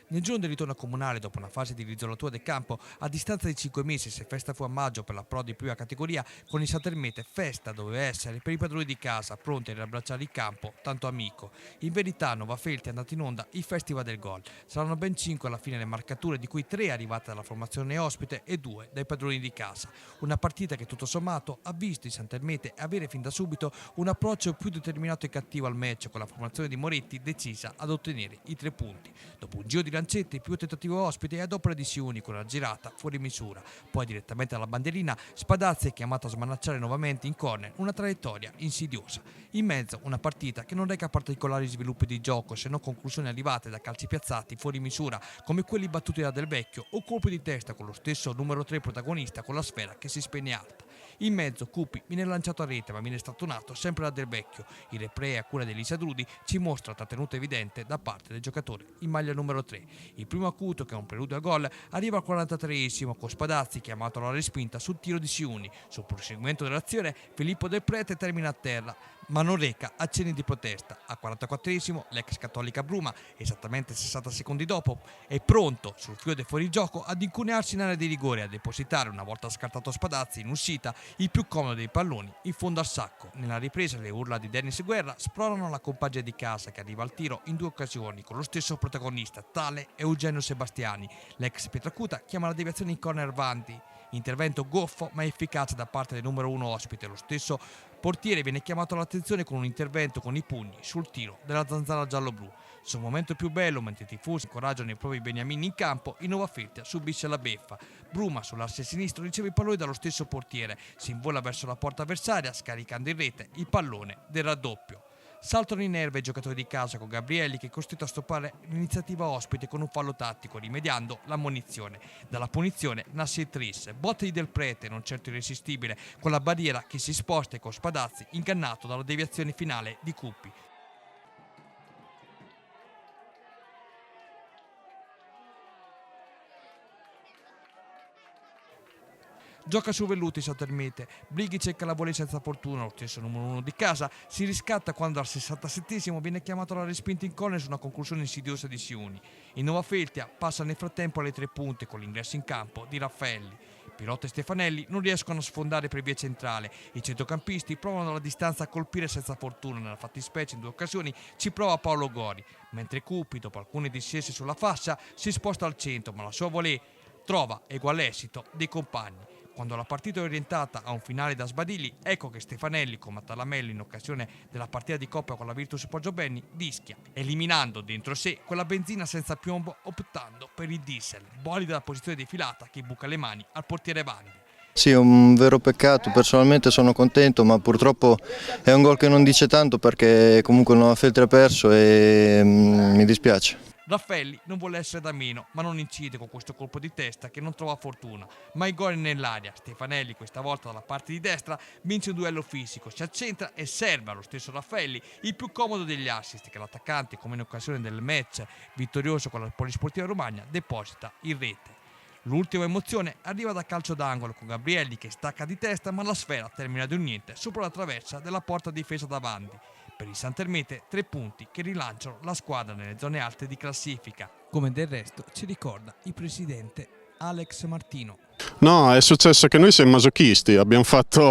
Nel giorno del ritorno comunale, dopo una fase di risolatura del campo, a distanza di 5 mesi, se festa fu a maggio per la Pro di prima categoria, con il Santermete festa doveva essere per i padroni di casa, pronti a riabbracciare il campo, tanto amico. In verità, a Nova Feltri è andato in onda il Festival del Gol. Saranno ben 5 alla fine le marcature, di cui 3 arrivate dalla formazione ospite e 2 dai padroni di casa. Una partita che tutto sommato ha visto il Santermete avere fin da subito un approccio più determinato e cattivo al match, con la formazione di Moretti decisa ad ottenere i 3 punti. Dopo un giro di lancetti, più tentativo ospite e ad opera di Siuni con una girata fuori misura. Poi direttamente alla bandierina, Spadazzi è chiamato a smanacciare nuovamente in corner una traiettoria insidiosa. In mezzo una partita che non reca particolari sviluppi di gioco, se non conclusioni arrivate da calci piazzati fuori misura, come quelli battuti da Del Vecchio, o colpi di testa con lo stesso numero 3 protagonista con la sfera che si spegne alta. In mezzo Cupi viene lanciato a rete ma viene strattonato sempre da Del Vecchio. Il replay a cura di Elisa Drudi ci mostra trattenuta evidente da parte del giocatore in maglia numero 3. Il primo acuto, che è un preludio al gol, arriva al 43esimo con Spadazzi chiamato alla respinta sul tiro di Siuni. Sul proseguimento dell'azione Filippo Del Prete termina a terra ma non reca accenni di protesta. Al 44esimo l'ex cattolica Bruma, esattamente 60 secondi dopo, è pronto sul filo del fuorigioco ad incunearsi in area di rigore e a depositare, una volta scartato Spadazzi in uscita, il più comodo dei palloni in fondo al sacco. Nella ripresa le urla di Dennis Guerra spronano la compagine di casa, che arriva al tiro in 2 occasioni con lo stesso protagonista, tale Eugenio Sebastiani. L'ex Pietracuta chiama la deviazione in corner avanti. Intervento goffo ma efficace da parte del numero 1 ospite. Lo stesso portiere viene chiamato all'attenzione con un intervento con i pugni sul tiro della zanzara giallo-blu. Sul momento più bello, mentre i tifosi incoraggiano i propri beniamini in campo, il Nova Feltria subisce la beffa. Bruma sull'asse sinistro riceve il pallone dallo stesso portiere, si invola verso la porta avversaria scaricando in rete il pallone del raddoppio. Saltano in erba i giocatori di casa con Gabrielli, che è costretto a stoppare l'iniziativa ospite con un fallo tattico, rimediando l'ammonizione. Dalla punizione nasce il tris, botte di Del Prete, non certo irresistibile, con la barriera che si sposta e con Spadazzi ingannato dalla deviazione finale di Cupi. Gioca su velluti Santermete, Brighi cerca la volée senza fortuna, lo stesso numero 1 di casa, si riscatta quando al 67esimo viene chiamato alla respinta in corner su una conclusione insidiosa di Siuni. Il Nova Feltria passa nel frattempo alle 3 punte con l'ingresso in campo di Raffaelli. Pilota e Stefanelli non riescono a sfondare per via centrale, i centrocampisti provano alla distanza a colpire senza fortuna, nella fattispecie in 2 occasioni ci prova Paolo Gori, mentre Cupi, dopo alcune discese sulla fascia, si sposta al centro, ma la sua volée trova egual esito dei compagni. Quando la partita è orientata a un finale da sbadigli, ecco che Stefanelli, come Mattalamello in occasione della partita di coppia con la Virtus Poggiobenni, dischia, eliminando dentro sé quella benzina senza piombo, optando per il diesel, bolide dalla posizione defilata che buca le mani al portiere Vandi. Sì, è un vero peccato, personalmente sono contento, ma purtroppo è un gol che non dice tanto, perché comunque il Nova Feltria ha perso e mi dispiace. Raffaelli non vuole essere da meno, ma non incide con questo colpo di testa che non trova fortuna. Ma il gol è nell'aria. Stefanelli, questa volta dalla parte di destra, vince un duello fisico, si accentra e serve allo stesso Raffaelli il più comodo degli assist, che l'attaccante, come in occasione del match vittorioso con la Polisportiva Romagna, deposita in rete. L'ultima emozione arriva da calcio d'angolo, con Gabrielli che stacca di testa, ma la sfera termina di un niente sopra la traversa della porta difesa davanti. Per il Santermete 3 punti che rilanciano la squadra nelle zone alte di classifica, come del resto ci ricorda il presidente Alex Martino. No, è successo che noi siamo masochisti, abbiamo fatto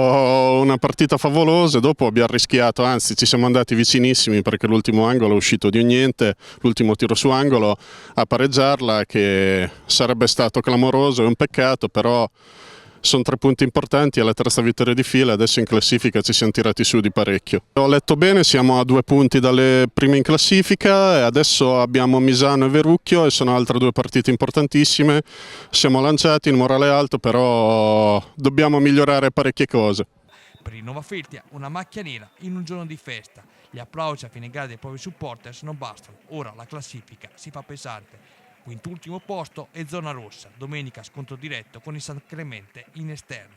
una partita favolosa, dopo abbiamo rischiato, anzi ci siamo andati vicinissimi, perché l'ultimo angolo è uscito di un niente, l'ultimo tiro su angolo, a pareggiarla, che sarebbe stato clamoroso, è un peccato, però sono 3 punti importanti, è la terza vittoria di fila, adesso in classifica ci siamo tirati su di parecchio. Ho letto bene, siamo a 2 punti dalle prime in classifica e adesso abbiamo Misano e Verrucchio e sono altre 2 partite importantissime, siamo lanciati, il morale è alto, però dobbiamo migliorare parecchie cose. Per il Nova Feltria una macchia nera in un giorno di festa, gli applausi a fine gara dei propri supporters non bastano, ora la classifica si fa pesante. Quintultimo posto e zona rossa, domenica scontro diretto con il San Clemente in esterno.